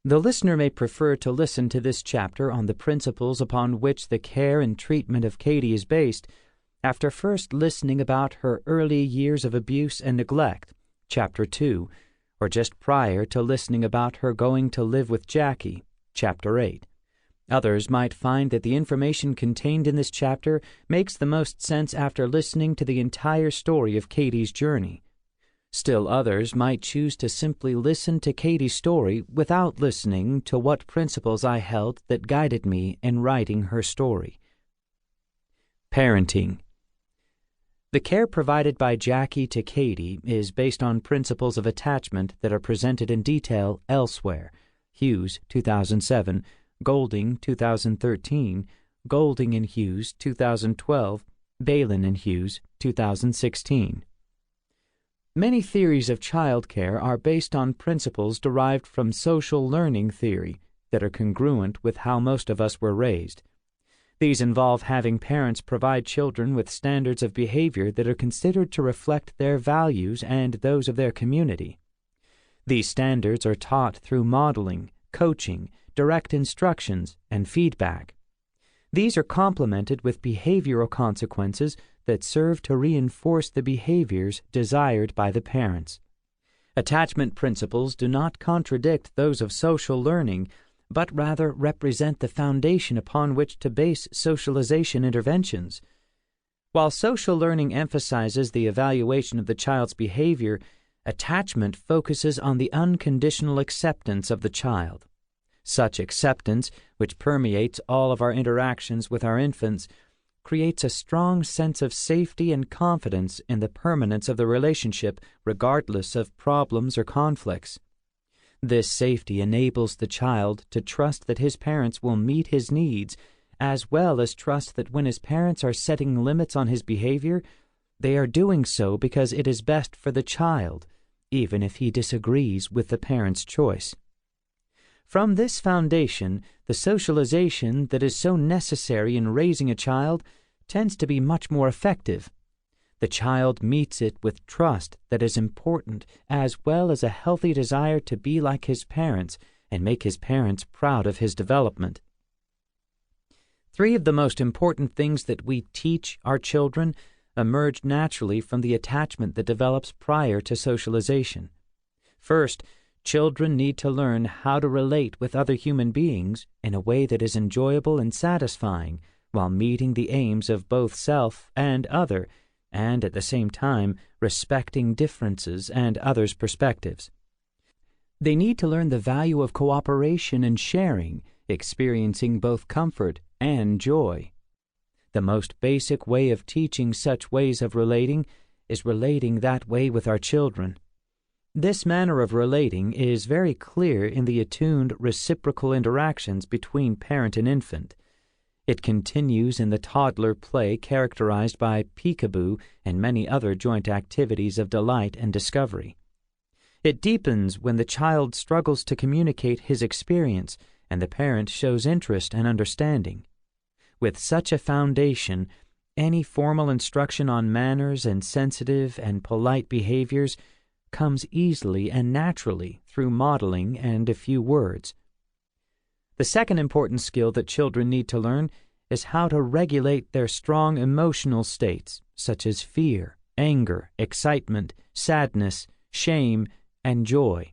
The listener may prefer to listen to this chapter on the principles upon which the care and treatment of Katie is based, after first listening about her early years of abuse and neglect, Chapter 2, or just prior to listening about her going to live with Jackie, Chapter 8. Others might find that the information contained in this chapter makes the most sense after listening to the entire story of Katie's journey. Still others might choose to simply listen to Katie's story without listening to what principles I held that guided me in writing her story. Parenting. The care provided by Jackie to Katie is based on principles of attachment that are presented in detail elsewhere. Hughes, 2007, Golding, 2013, Golding and Hughes, 2012, Balin and Hughes, 2016. Many theories of child care are based on principles derived from social learning theory that are congruent with how most of us were raised. These involve having parents provide children with standards of behavior that are considered to reflect their values and those of their community. These standards are taught through modeling, coaching, direct instructions, and feedback. These are complemented with behavioral consequences that serve to reinforce the behaviors desired by the parents. Attachment principles do not contradict those of social learning, but rather represent the foundation upon which to base socialization interventions. While social learning emphasizes the evaluation of the child's behavior, attachment focuses on the unconditional acceptance of the child. Such acceptance, which permeates all of our interactions with our infants, creates a strong sense of safety and confidence in the permanence of the relationship regardless of problems or conflicts. This safety enables the child to trust that his parents will meet his needs, as well as trust that when his parents are setting limits on his behavior, they are doing so because it is best for the child, even if he disagrees with the parent's choice. From this foundation, the socialization that is so necessary in raising a child tends to be much more effective. The child meets it with trust that is important, as well as a healthy desire to be like his parents and make his parents proud of his development. 3 of the most important things that we teach our children emerge naturally from the attachment that develops prior to socialization. First, children need to learn how to relate with other human beings in a way that is enjoyable and satisfying while meeting the aims of both self and other, and at the same time respecting differences and others' perspectives. They need to learn the value of cooperation and sharing, experiencing both comfort and joy. The most basic way of teaching such ways of relating is relating that way with our children. This manner of relating is very clear in the attuned reciprocal interactions between parent and infant. It continues in the toddler play characterized by peekaboo and many other joint activities of delight and discovery. It deepens when the child struggles to communicate his experience and the parent shows interest and understanding. With such a foundation, any formal instruction on manners and sensitive and polite behaviors comes easily and naturally through modeling and a few words. The second important skill that children need to learn is how to regulate their strong emotional states, such as fear, anger, excitement, sadness, shame, and joy.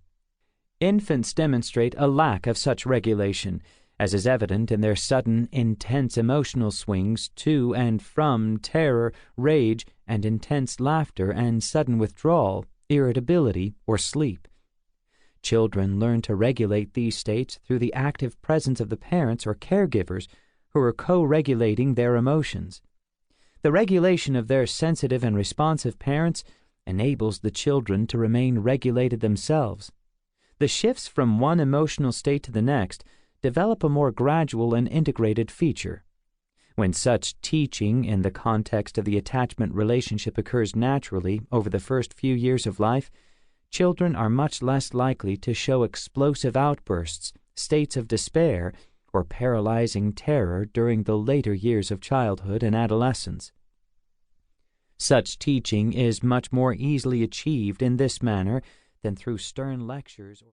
Infants demonstrate a lack of such regulation, as is evident in their sudden, intense emotional swings to and from terror, rage, and intense laughter and sudden withdrawal, irritability, or sleep. Children learn to regulate these states through the active presence of the parents or caregivers who are co-regulating their emotions. The regulation of their sensitive and responsive parents enables the children to remain regulated themselves. The shifts from one emotional state to the next develop a more gradual and integrated feature. When such teaching in the context of the attachment relationship occurs naturally over the first few years of life, children are much less likely to show explosive outbursts, states of despair, or paralyzing terror during the later years of childhood and adolescence. Such teaching is much more easily achieved in this manner than through stern lectures.